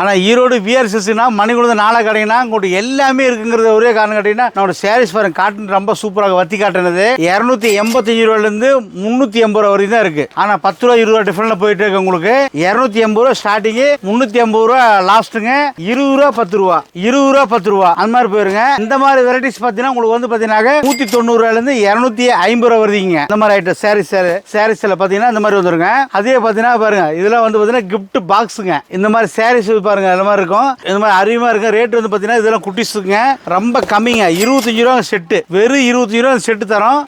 ஆனால் ஈரோடு விஆர்சிஸ்னா மணிக்குழுந்த நாளை கடைனா உங்களுக்கு எல்லாமே இருக்குங்கிறது ஒரே காரணம் கேட்டீங்கன்னா நம்மளோட சாரீஸ் பாருங்க காட்டன் ரொம்ப சூப்பராக வத்தி காட்டுனது 285 ரூபாயிலிருந்து 380 ரூபா வரைக்கும் தான் இருக்கு. ஆனால் 10 ரூபா 20 ரூபா டிஃபரெண்ட்ல போயிட்டு இருக்கு. உங்களுக்கு 280 ரூபா ஸ்டார்டிங், 380 ரூபா லாஸ்ட்டுங்க, 20 ரூபா 10 ரூபா, 20 ரூபா 10 ரூபா அந்த மாதிரி போயிருங்க. இந்த மாதிரி வெரைட்டிஸ் பார்த்தீங்கன்னா உங்களுக்கு வந்து பார்த்தீங்கன்னா 190 ரூபாயிலிருந்து 250 ரூபா வருதுங்க. இந்த மாதிரி ஐட்டம் சாரீஸ்ல பார்த்தீங்கன்னா இந்த மாதிரி வந்துருங்க. அதே பார்த்தீங்கன்னா பாருங்க இதெல்லாம் வந்து பார்த்தீங்கன்னா கிஃப்ட் பாக்ஸுங்க. இந்த மாதிரி சாரீஸ் பாருங்க இந்த மாதிரி இருக்கும். இந்த மாதிரி அருமையா இருக்கும். ரேட் வந்து பாத்தீங்கன்னா இதெல்லாம் குட்டிஸுங்க, ரொம்ப கம்மிங்க. 25 ரூபா செட்டு, வெறும் 25 ரூபா செட்டு தரோம்.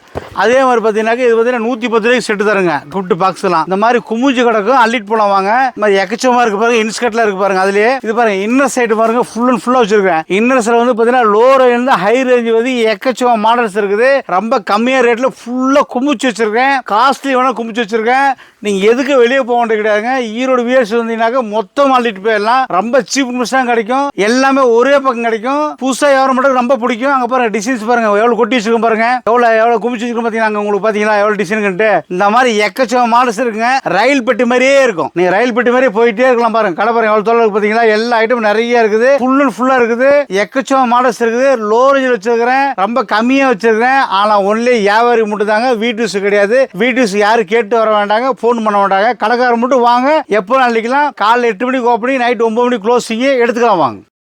அதே மாதிரி பாத்தீங்கன்னா இது பாத்தீங்கன்னா 110 ரூபாய்க்கு செட்டு தருங்க. கிஃப்ட் பாக்ஸ் எல்லாம் இந்த மாதிரி குமிஞ்சு கிடக்கும், அள்ளிட்டு போலாம் வாங்க. இந்த மாதிரி எக்கச்சமா இருக்கு பாருங்க. இன்ஸ்கர்ட்ல இருக்கு பாருங்க. அதுலயே இது பாருங்க இன்னர் சைடு பாருங்க ஃபுல் அண்ட் ஃபுல்லா வச்சிருக்கேன். இன்னர்ஸ்ல வந்து பாத்தீங்கன்னா லோ ரேஞ்ச் ஹை ரேஞ்ச் வந்து எக்கச்சமா மாடல்ஸ் இருக்குது. ரொம்ப கம்மியா ரேட்ல ஃபுல்லா குமிச்சு வச்சிருக்கேன். காஸ்ட்லி வேணா குமிச்சு வச்சிருக்கேன். நீங்க எதுக்கு வெளியே போக வேண்டிய கிடையாதுங்க. ஈரோடு விஎஸ் வந்தீங்கன்னாக்க மொத்தம் அள்ளிட்டு போயிடலாம். ரொம்ப சீப் தான் கிடைக்கும். எல்லாமே ஒரே பக்கம் கிடைக்கும். புதுசா யாரும் மட்டும் ரொம்ப பிடிக்கும். அங்க பாருங்க டிசைன்ஸ் பாருங்க எவ்வளவு கொட்டி வச்சிருக்கோம் பாருங்க. எவ்வளவு குமிச்சு வச்சிருக்கோம் பாத்தீங்கன்னா உங்களுக்கு பாத்தீங்களா எவ்வளவு டிசைன். இந்த மாதிரி எக்கச்சக்க மாடல்ஸ் இருக்குங்க. ரயில் பெட்டி மாதிரியே இருக்கும். நீங்க ரயில் பெட்டி மாதிரியே போயிட்டே இருக்கலாம் பாருங்க. கடை பாருங்க எவ்வளவு தொலை பாத்தீங்களா. எல்லா ஐட்டமும் நிறைய இருக்குது. ஃபுல் அண்ட் ஃபுல்லா இருக்குது. எக்கச்சக்க மாடல்ஸ் இருக்குது. லோ ரேஞ்சில் வச்சிருக்கிறேன். ரொம்ப கம்மியா வச்சிருக்கேன். ஆனா ஒன்லி வியாபாரி மட்டும் தாங்க. வீட்டுஸ் கிடையாது. வீட்டுஸ் யாரும் கேட்டு வர வேண்டாங்க, போன் பண்ண மாட்டாங்க. கடைக்காரர் மட்டும் வாங்க, எப்போ அன்னைக்கலாம். காலைல 8 மணிக்கு ஓப்பனிங், நைட் 9 மணிக்கு க்ளோசிங். எடுத்துக்கலாம் வாங்க.